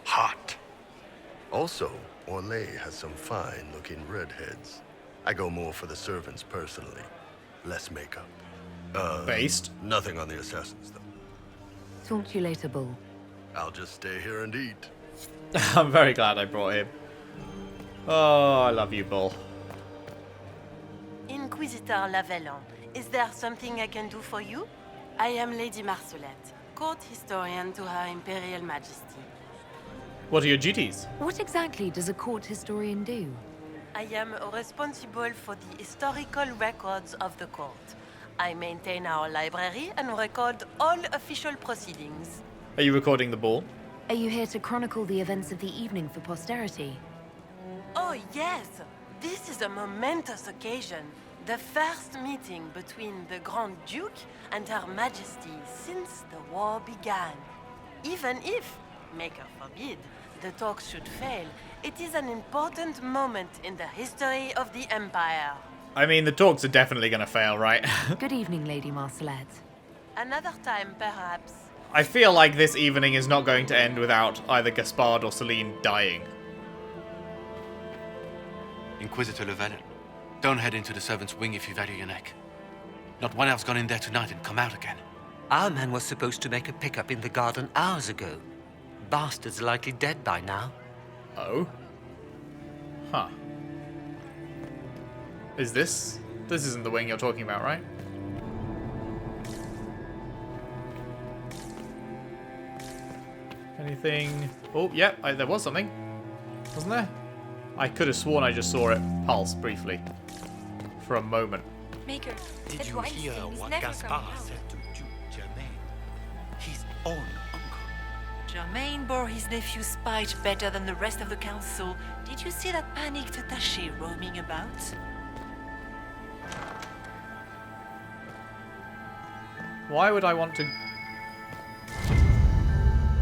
Hot. Also, Orlais has some fine-looking redheads. I go more for the servants personally. Less makeup. Based? Nothing on the assassins, though. Talk to you later, Bull. I'll just stay here and eat. I'm very glad I brought him. Oh, I love you, Bull. Inquisitor Lavellan, is there something I can do for you? I am Lady Marcelette, court historian to Her Imperial Majesty. What are your duties? What exactly does a court historian do? I am responsible for the historical records of the court. I maintain our library and record all official proceedings. Are you recording the ball? Are you here to chronicle the events of the evening for posterity? Oh, yes! This is a momentous occasion. The first meeting between the Grand Duke and Her Majesty since the war began. Even if, Maker forbid, the talks should fail, it is an important moment in the history of the Empire. I mean, the talks are definitely going to fail, right? Good evening, Lady Marcelette. Another time, perhaps. I feel like this evening is not going to end without either Gaspard or Celine dying. Inquisitor Llewellyn, don't head into the servants' wing if you value your neck. Not one elf's gone in there tonight and come out again. Our man was supposed to make a pickup in the garden hours ago. Bastard's likely dead by now. Oh? Huh. Is this? This isn't the wing you're talking about, right? Anything? Oh, yep, there was something. Wasn't there? I could have sworn I just saw it pulse briefly. For a moment. Maker, did that you wine hear stain is what never Gaspard coming out. said to Duke Germain? His own uncle. Germain bore his nephew's spite better than the rest of the council. Did you see that panicked attaché roaming about? Why would I want to...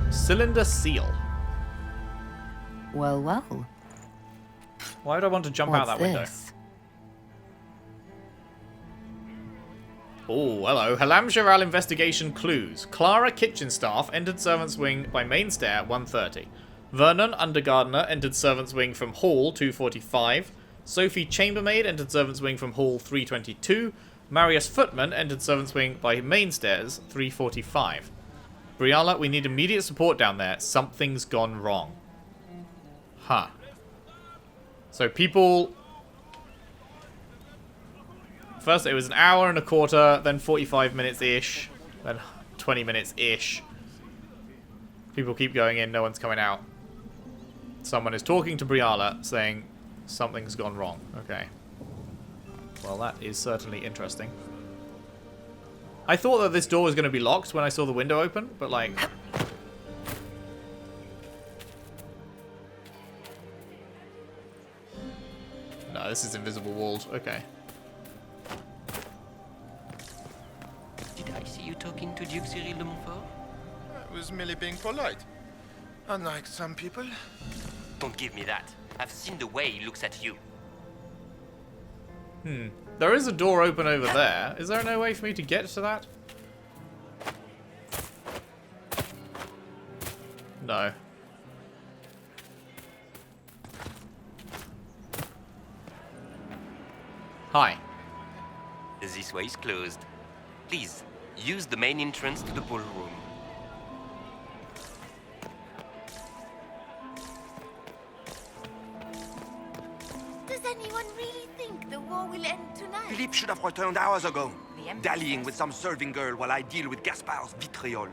Cylinder seal. Well, well. Why would I want to jump out that window? Oh, hello. Halam Giral investigation clues. Clara kitchen staff entered servant's wing by main stair at 1:30. Vernon, Undergardener, entered Servants' Wing from Hall 245. Sophie, Chambermaid, entered Servants' Wing from Hall 322. Marius Footman entered Servants' Wing by main stairs 345. Briala, we need immediate support down there. Something's gone wrong. Huh. So people... First it was an hour and a quarter, then 45 minutes-ish, then 20 minutes-ish. People keep going in, no one's coming out. Someone is talking to Briala, saying something's gone wrong. Okay. Well, that is certainly interesting. I thought that this door was going to be locked when I saw the window open, but like... No, this is invisible walled. Okay. Did I see you talking to Duke Cyril de Montfort? I was merely being polite. Unlike some people. Don't give me that. I've seen the way he looks at you. There is a door open over there. Is there no way for me to get to that? No. Hi. This way is closed. Please, use the main entrance to the ballroom. Does anyone really think the war will end tonight? Philippe should have returned hours ago, dallying with some serving girl while I deal with Gaspard's vitriol.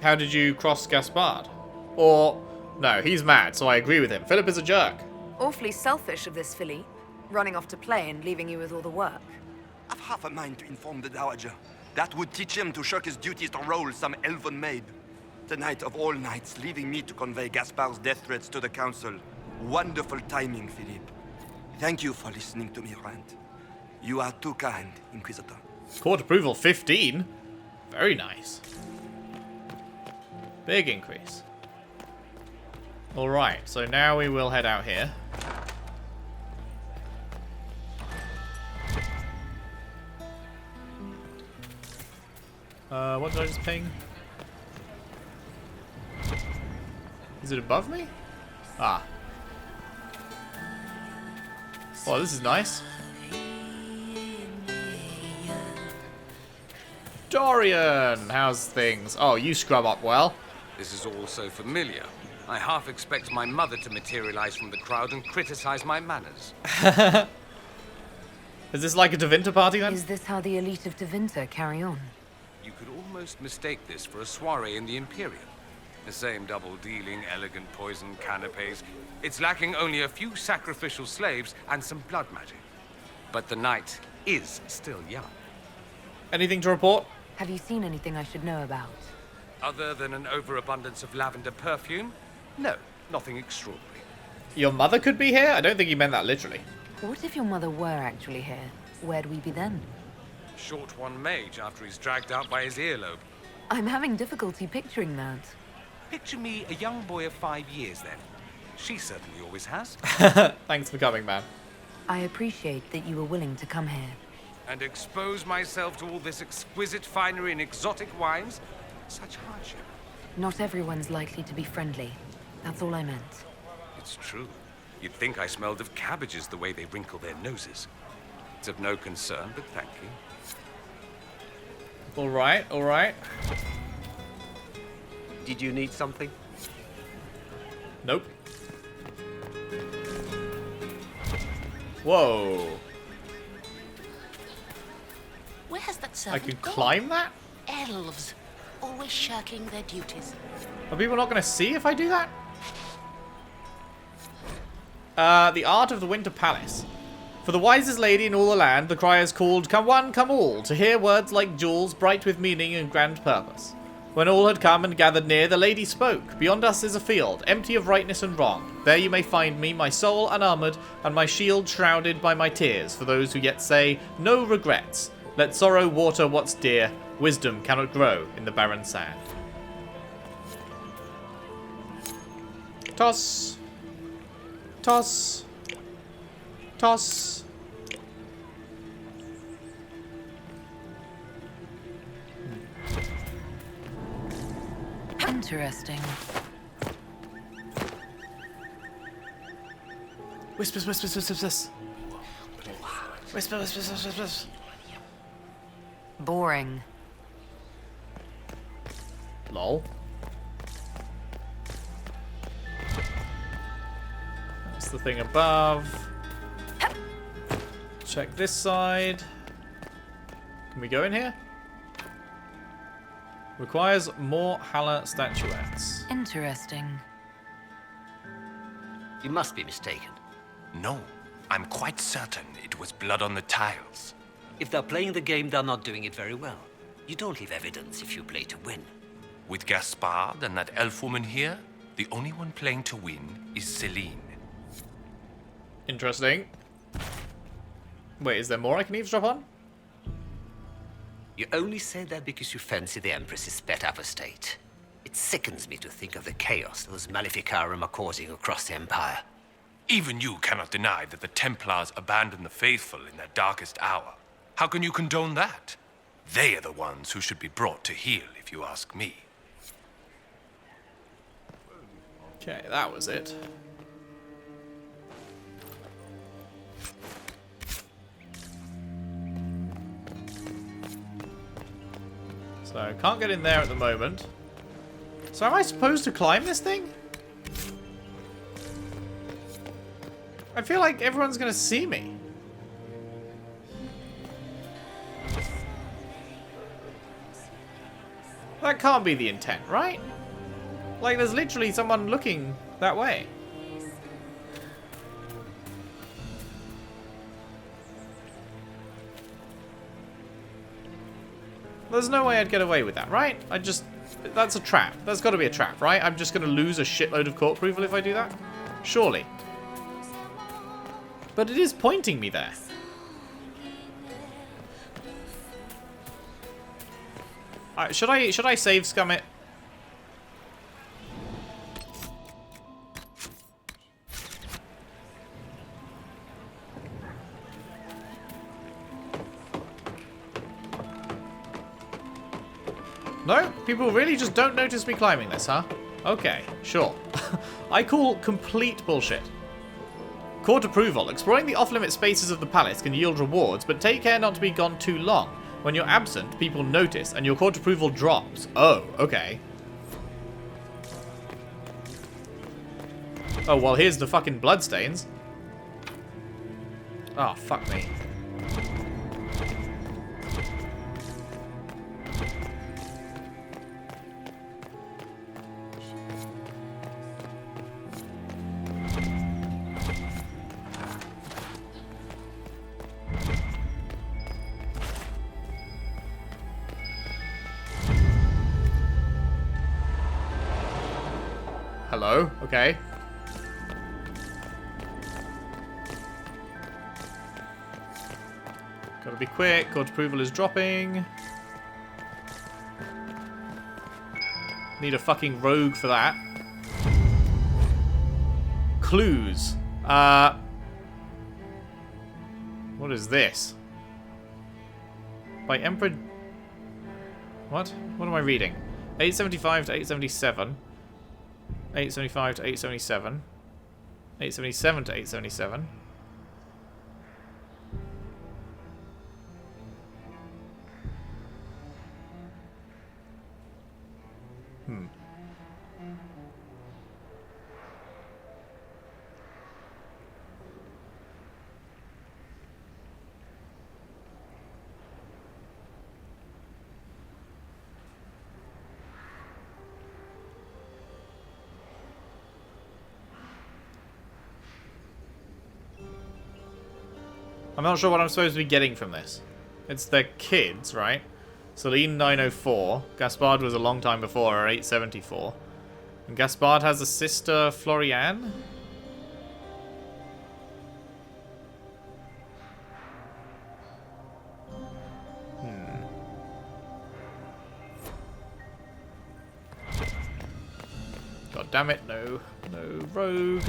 How did you cross Gaspard? Or... No, he's mad, so I agree with him. Philip is a jerk. Awfully selfish of this Philippe, running off to play and leaving you with all the work. I've half a mind to inform the Dowager. That would teach him to shirk his duties to roll some elven maid. Tonight of all nights, leaving me to convey Gaspard's death threats to the Council. Wonderful timing, Philippe. Thank you for listening to me rant. You are too kind, Inquisitor. Court approval 15? Very nice. Big increase. Alright, so now we will head out here. What did I just ping? Is it above me? Ah. Oh, this is nice. Dorian! How's things? Oh, you scrub up well. This is all so familiar. I half expect my mother to materialize from the crowd and criticize my manners. Is this like a Tevinter party then? Is this how the elite of Tevinter carry on? You could almost mistake this for a soiree in the Imperium. The same double-dealing, elegant poison canapes. It's lacking only a few sacrificial slaves and some blood magic. But the night is still young. Anything to report? Have you seen anything I should know about? Other than an overabundance of lavender perfume? No, nothing extraordinary. Your mother could be here? I don't think he meant that literally. What if your mother were actually here? Where'd we be then? Short one mage after he's dragged out by his earlobe. I'm having difficulty picturing that. Picture me a young boy of 5 years then. She certainly always has. Thanks for coming, man. I appreciate that you were willing to come here. And expose myself to all this exquisite finery and exotic wines? Such hardship. Not everyone's likely to be friendly. That's all I meant. It's true. You'd think I smelled of cabbages the way they wrinkle their noses. It's of no concern, but thank you. Alright, alright. Did you need something? Nope. Whoa. Where has that I servant can gone? climb that? Elves, always shirking their duties. Are people not going to see if I do that? The Art of the Winter Palace. For the wisest lady in all the land, the cry is called, "Come one, come all," to hear words like jewels, bright with meaning and grand purpose. When all had come and gathered near, the lady spoke. "Beyond us is a field, empty of rightness and wrong. There you may find me, my soul unarmoured, and my shield shrouded by my tears, for those who yet say, no regrets. Let sorrow water what's dear, wisdom cannot grow in the barren sand." Toss. Toss. Toss. Interesting. Whispers, whispers, whispers, whispers. Whisper, whispers, whispers, whispers. Boring. Lol. That's the thing above. Check this side. Can we go in here? Requires more Hala statuettes. Interesting. You must be mistaken. No, I'm quite certain it was blood on the tiles. If they're playing the game, they're not doing it very well. You don't leave evidence if you play to win. With Gaspard and that elf woman here, the only one playing to win is Celine. Interesting. Wait, is there more I can eavesdrop on? You only say that because you fancy the Empress's pet apostate. It sickens me to think of the chaos those Maleficarum are causing across the Empire. Even you cannot deny that the Templars abandoned the faithful in their darkest hour. How can you condone that? They are the ones who should be brought to heel, if you ask me. Okay, that was it. So, can't get in there at the moment. So am I supposed to climb this thing? I feel like everyone's gonna see me. That can't be the intent, right? Like, there's literally someone looking that way. There's no way I'd get away with that, right? That's a trap. That's got to be a trap, right? I'm just going to lose a shitload of court approval if I do that? Surely. But it is pointing me there. Should I save scum it? No? People really just don't notice me climbing this, huh? Okay, sure. I call complete bullshit. Court approval. Exploring the off-limit spaces of the palace can yield rewards, but take care not to be gone too long. When you're absent, people notice, and your court approval drops. Oh, okay. Oh, well, here's the fucking bloodstains. Oh, fuck me. Hello? Okay. Gotta be quick. Court approval is dropping. Need a fucking rogue for that. Clues. What is this? By Emperor... What? What am I reading? 875 to 877. 875 to 877. 877 to 877. I'm not sure what I'm supposed to be getting from this. It's their kids, right? Celine 904. Gaspard was a long time before her, 874. And Gaspard has a sister, Floriane? God damn it, no rogue.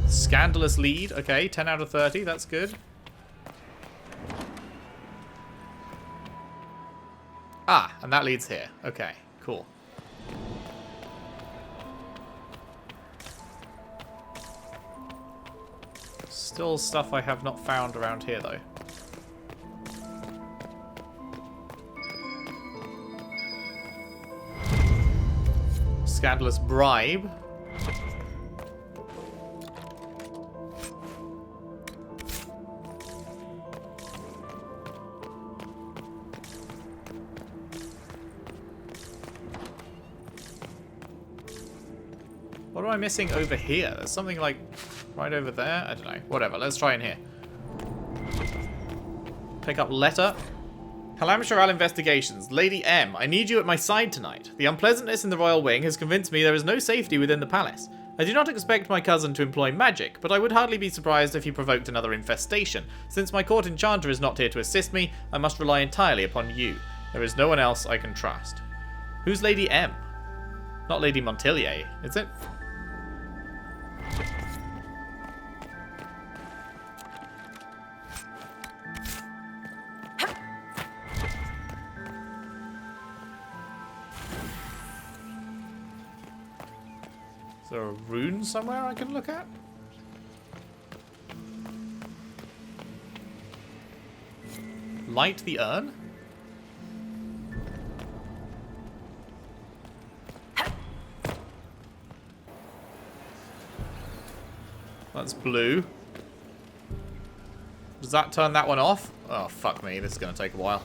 Scandalous lead. Okay, 10 out of 30. That's good. Ah, and that leads here. Okay, cool. Still stuff I have not found around here, though. Scandalous bribe. What am I missing over here? There's something like right over there. I don't know. Whatever. Let's try in here. Pick up letter. Halamsharal Investigations. Lady M, I need you at my side tonight. The unpleasantness in the royal wing has convinced me there is no safety within the palace. I do not expect my cousin to employ magic, but I would hardly be surprised if he provoked another infestation. Since my court enchanter is not here to assist me, I must rely entirely upon you. There is no one else I can trust. Who's Lady M? Not Lady Montilier, is it? Is there a rune somewhere I can look at? Light the urn? That's blue. Does that turn that one off? Oh, fuck me. This is going to take a while.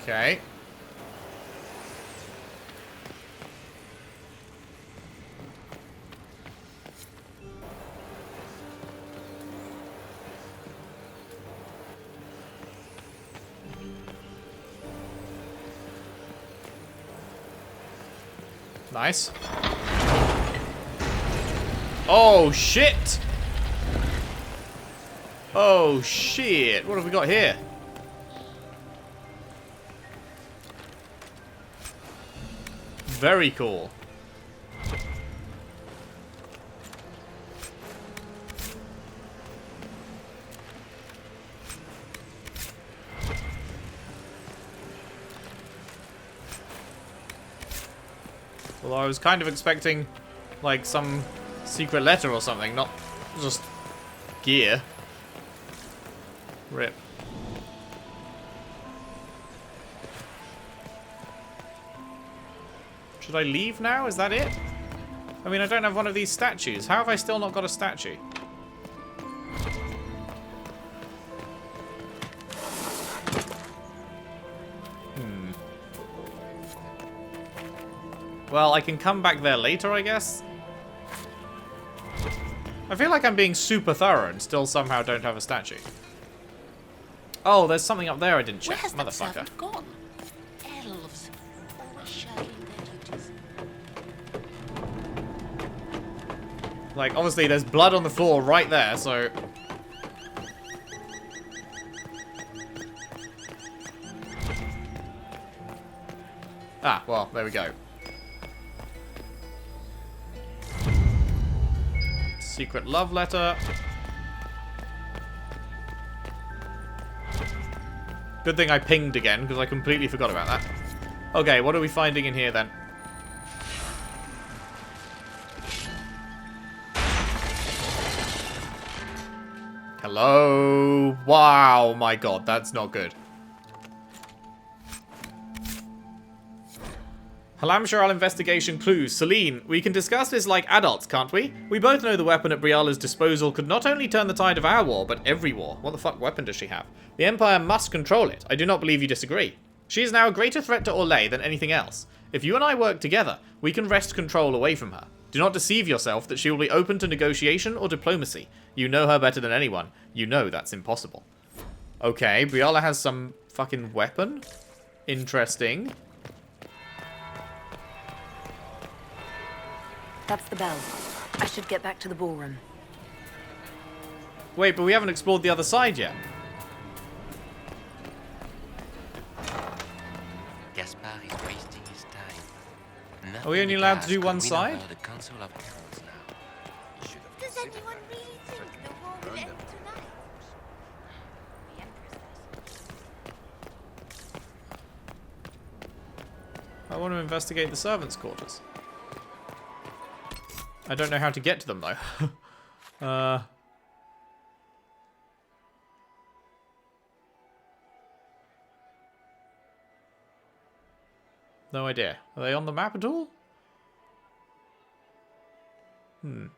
Okay. Nice. Oh, shit! Oh, shit. What have we got here? Very cool. Well, I was kind of expecting, like, some secret letter or something, not just gear. Rip. Should I leave now? Is that it? I mean, I don't have one of these statues. How have I still not got a statue? Well, I can come back there later, I guess. I feel like I'm being super thorough and still somehow don't have a statue. Oh, there's something up there I didn't check. Where's that Motherfucker. servant gone? Elves, always shirking their duties. Like, obviously, there's blood on the floor right there, so... Ah, well, there we go. Secret love letter. Good thing I pinged again, because I completely forgot about that. Okay, what are we finding in here, then? Hello? Wow, my god, that's not good. Halamsharal investigation clues. Celine, we can discuss this like adults, can't we? We both know the weapon at Briala's disposal could not only turn the tide of our war, but every war. What the fuck weapon does she have? The Empire must control it. I do not believe you disagree. She is now a greater threat to Orlais than anything else. If you and I work together, we can wrest control away from her. Do not deceive yourself that she will be open to negotiation or diplomacy. You know her better than anyone. You know that's impossible. Okay, Briala has some fucking weapon? Interesting. That's the bell. I should get back to the ballroom. Wait, but we haven't explored the other side yet. Are we only allowed to do one side? The Council of Heralds now. Does anyone really think the war will end tonight? I want to investigate the servants' quarters. I don't know how to get to them, though. No idea. Are they on the map at all? Hmm.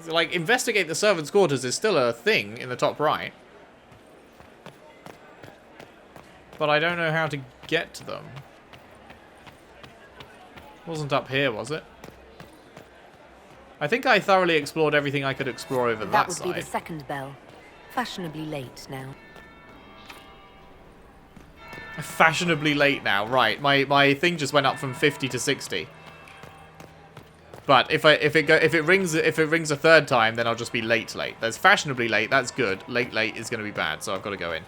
Like, investigate the servants' quarters is still a thing in the top right. But I don't know how to get to them. Wasn't up here, was it? I think I thoroughly explored everything I could explore over that side. That would be the second bell. Fashionably late now. Fashionably late now, right. My thing just went up from 50 to 60. But if it rings a third time, then I'll just be late. There's fashionably late, that's good. Late is going to be bad, so I've got to go in.